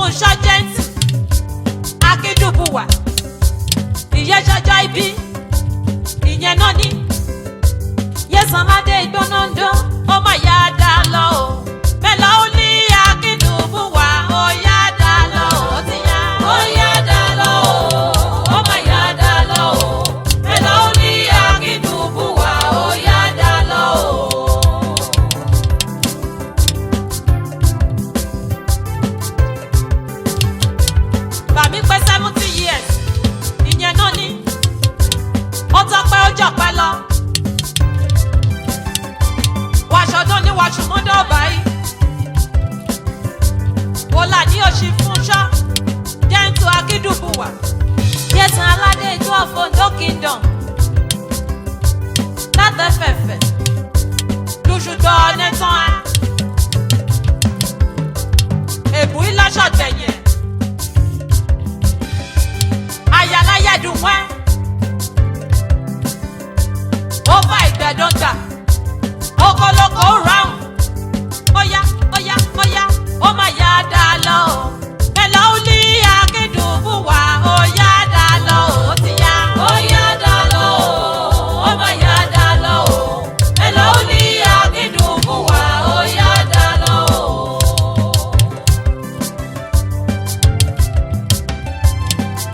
fún ṣọ́jẹ́ǹtì Akíndùbúwà ìyẹn ṣọjọ́ ìbí ìyẹn náà ní Yẹ̀sánládé Ìgbónándó ó mà yá dá lọ o mẹ́lọ́ ó ní Akíndùbúwà ó yá dá lọ ó ti yá ó yá dá lọ o ó mà yá dá lọ o mẹ́lọ́ ó ní Akíndùbúwà ó yá dá lọ o. Bàmí pé 70 years ìyẹn náà ní ó tọ́pẹ́ ó jọ̀pẹ́ lọ wàṣọdún ní wàṣùmọ́dọ̀ báyìí wòlà ní òṣì fúnṣọ́ jẹ́ǹtù Akíndùbúwà Yẹ̀sánládé ìjọ Ondo Kingdom látẹ̀fẹ̀fẹ̀ lùṣùdọ̀ ọ̀nẹ́tàn á èbú ìlọ́ṣọ̀gbẹ̀yẹ̀ ayáláyẹ̀dùnwẹ́ ó bá ìgbẹ́dọ́gba okoloko ráhùn óyá óyá óyá ó má yá dá lọ o mẹ́lọ́ ó ní Akíndùbúwà ó yá dá lọ o ó ti yá ó yá dá lọ o ó má yá dá lọ o mẹ́lọ́ ó ní Akíndùbúwà ó yá dá lọ o.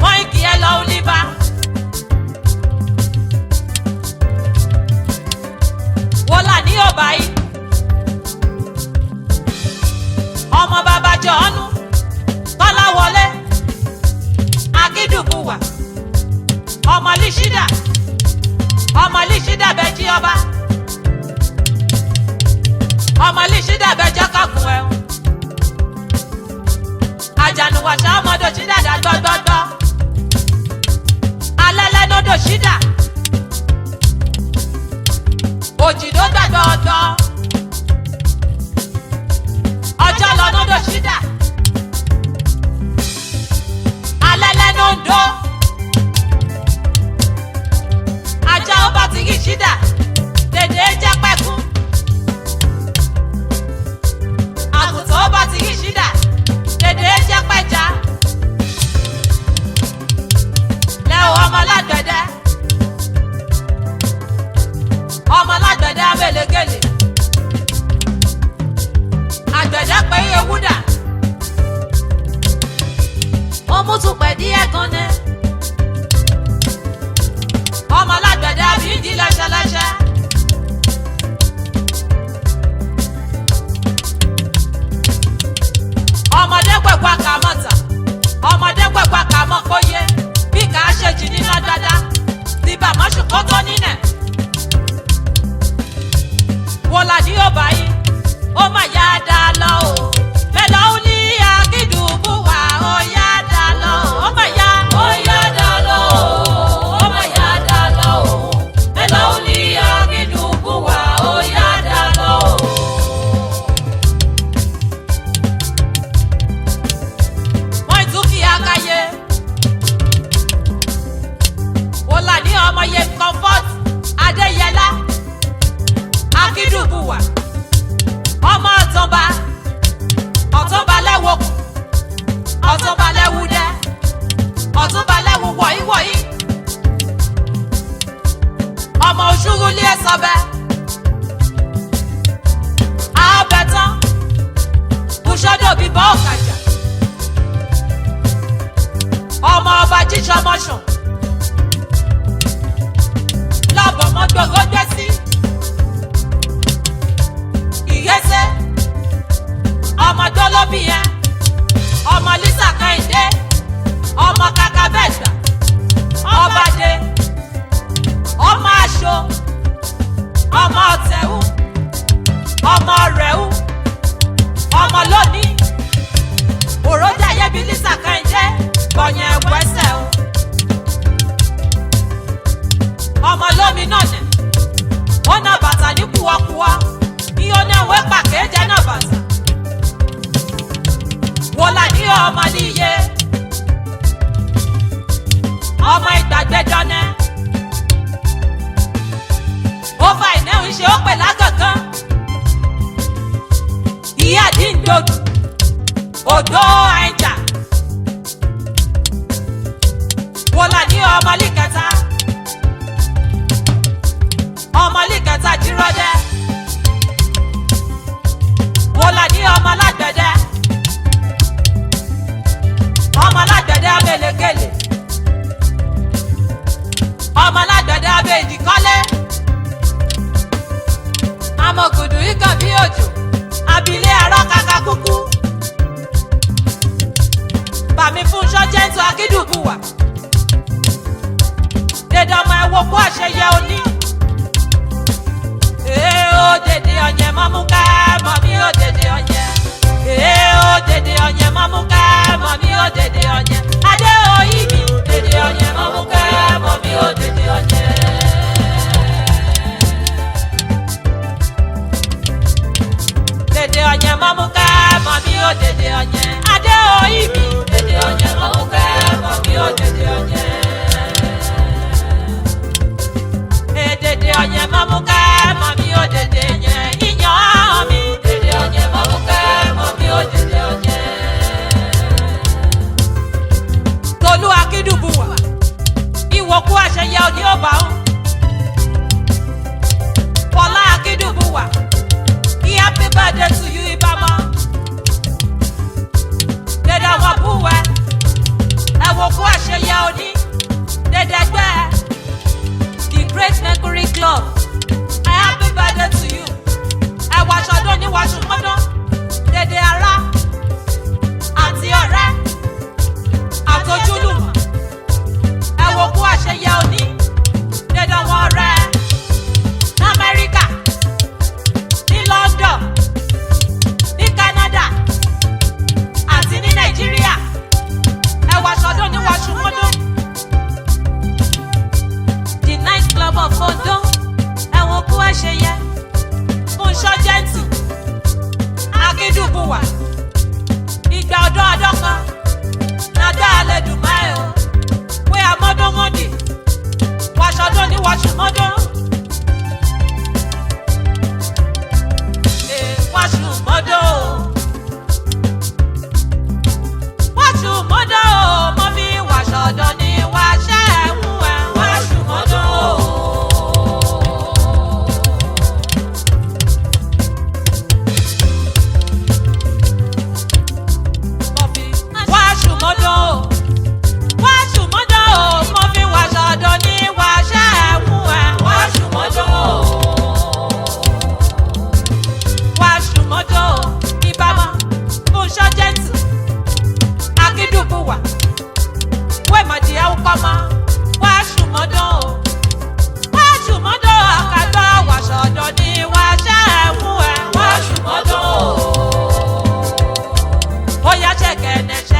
wọ́n ìkì ẹ lọ olíbà wọ́lá ní ọba yìí ọmọ bàbá Jọ̀ọ́nù Kọ́láwọlé Akíndùbúwà ọmọ Líṣídà bẹ́jí ọba ọmọ Líṣídà bẹ́jọ́ kọ̀gùn ẹ̀ àjànùwàṣà ọmọdé ṣídà dá gbọ́gbọ́gbọ́ alẹ́lẹ́nodò ṣídà òjìdó gbàgbọ́gbọ́ ọjọ́ lọ́nodò ṣídà alẹ́lẹ́nodò ajá ọba ti yí ṣídà dèdè jẹ́ pẹ́kún àgùntàn ọba ti yí ṣídà dèdè jẹ́ pẹ́já lẹ́wọ̀ ọmọ lágbẹ̀dẹ abẹ́lẹ́gẹ́lẹ́ àgbẹ̀dẹ pé ewúdà ó mú tún pẹ̀ díẹ̀ gan ni ọmọ lágbẹ̀dẹ àbí ń di lẹ́sẹ̀lẹ́sẹ̀. ọmọdé pẹ̀pọ̀ àkàmọ́ta ọmọdé pẹ̀pọ̀ àkàmọ́ kó yé bí kà á ṣe jì nínú dáadáa ti bàmọ́ṣù kó tó nínẹ̀. wọ́lá ní ọba yìí ó mà yá dá lọ o mẹ́lọ́ ó ní Akíndùbúwà ó yá dá lọ ó mà yá dá lọ ó mà yá dá lọ o mẹ́lọ́ ó ní Akíndùbúwà ó yá dá lọ o. wọ́n ìtúkì akáyé wọ́lá ní ọmọ yẹn Comfort Adéyẹlá Akíndùbúwà ọmọ ọ̀túnba lẹ́wọ̀kù ọ̀túnba lẹ́wùdẹ́ ọ̀túnba lẹ́wù wọ̀yíwọ̀yí ọmọ òṣùrù lé ẹ̀sọ́bẹ̀ àbẹ̀tán bùsọ́dọ̀ bíbọ̀ ọ̀kàjà ọmọ ọba jíjọmọ́sùn lọ́bọ̀mọ́gbọ̀gbọ̀ gbé sí. ìyẹ́sẹ́ ọmọ dọ́lọ́bì yẹn ọmọ Lísà Kẹ́hìndé ọmọ Kakabẹ́gbà ọbàdé ọmọ aṣọ ọmọ ọ̀tẹ̀wù ọmọ rẹ̀wù ọmọ lónìí òròjà yẹbi Lísà Kẹ́hìndé gbọ̀nyẹ̀ ẹ̀wẹ̀sẹ̀ o ọmọ lómi náà nẹ̀ ó ná bàtà ní kúwọ́kúwọ́ iyo ní àwọn pàkẹ́ jẹ́ náà bàtà wọ́lá ní ọmọ níye ọmọ ìgbàgbé dọ́nẹ́ ó fa ìnáwó ṣe ó pè lágàngán ìyá díndòdù odò àìjà Màmí Fúnṣọ́ Jẹ́ńtù Akíndùbúwà. Dèdè ọmọ ẹ wo kó àṣeyẹ òní. Ó dèdè ọ̀yẹ́ mọ́múká mọ̀mí ó dèdè ọ̀yẹ́. Ó dèdè ọ̀yẹ́ mọ́múká mọ̀mí ó dèdè ọ̀yẹ́. Adé òyì mi dèdè ọ̀yẹ́ mọ́múká mọ̀mí ó dèdè ọ̀yẹ́. Dèdè ọ̀yẹ́ mọ́múká mọ̀mí ó dèdè ọ̀yẹ́. Adé òyì mi dèdè ọ̀yẹ́ mọ́múká mọ̀mí ó dèdè ọ̀yẹ́. Dèdè ọ̀yẹ́ mọ́múká mọ̀mí ó dèdè yẹn. Iyán mi dèdè ọ̀yẹ́ mọ́múká mọ̀mí ó dèdè ọ̀yẹ́. Tolú Akíndùbúwà ìwòkú àṣeyẹ òní ọba ń. Fọlá Akíndùbúwà happy birthday to you Ibama. Dèdè ọmọ búwẹ̀ ẹ̀wòkú àṣeyẹ òní. Dèdè ẹgbẹ́ the Great Mercury Club. A happy birthday to you. Ẹ̀wà ṣọdún ní wàṣù mọ́dún. Dèdè ará àti ọ̀rẹ́ àtọ́júlùmọ̀. Ẹ̀wòkú àṣeyẹ òní. Dèdè ọmọ ọ̀rẹ́ ní Amẹ́ríkà, ní London, ní Canada àti ní Nàìjíríà. Ẹ̀wà ṣọdún ní wàṣù mọ́dún. The night club of Ondo. Ẹ̀wọ̀n kú àṣeyẹ. Fúnṣọ́ Jẹ́ńtù Akíndùbúwà. Ìgbà ọdún ọdún kan. Nàdá àlẹ́dùnmá ẹ̀ o. Wé amọ́dúnmọ́dì. Wàṣọdún ní wàṣù mọ́dún. Wàṣù mọ́dún o. Wàṣù mọ́dún o. Mo fi wàṣọdún ní wàṣẹ́ ẹ̀hún ẹ̀. Wàṣù mọ́dún o. Wàṣù mọ́dún o. Wàṣù mọ́dún o. Mo fi wàṣọdún ní wàṣẹ́ ẹ̀hún ẹ̀. Wàṣù mọ́dún o. Wàṣù mọ́dún o. Ìbámu Fúnṣọ́ Jẹ́ńtù Akíndùbúwà. Wẹ́mọ̀dì ẹ̀wùkọ́mọ. Wàṣù mọ́dún o. Wàṣù mọ́dún o. Àkàgbọ́ wàṣọdún ní wàṣẹ́ ẹ̀hún ẹ̀. Wàṣù mọ́dún o. Ó yá ṣẹ̀kẹ̀nẹ̀ ṣẹ̀.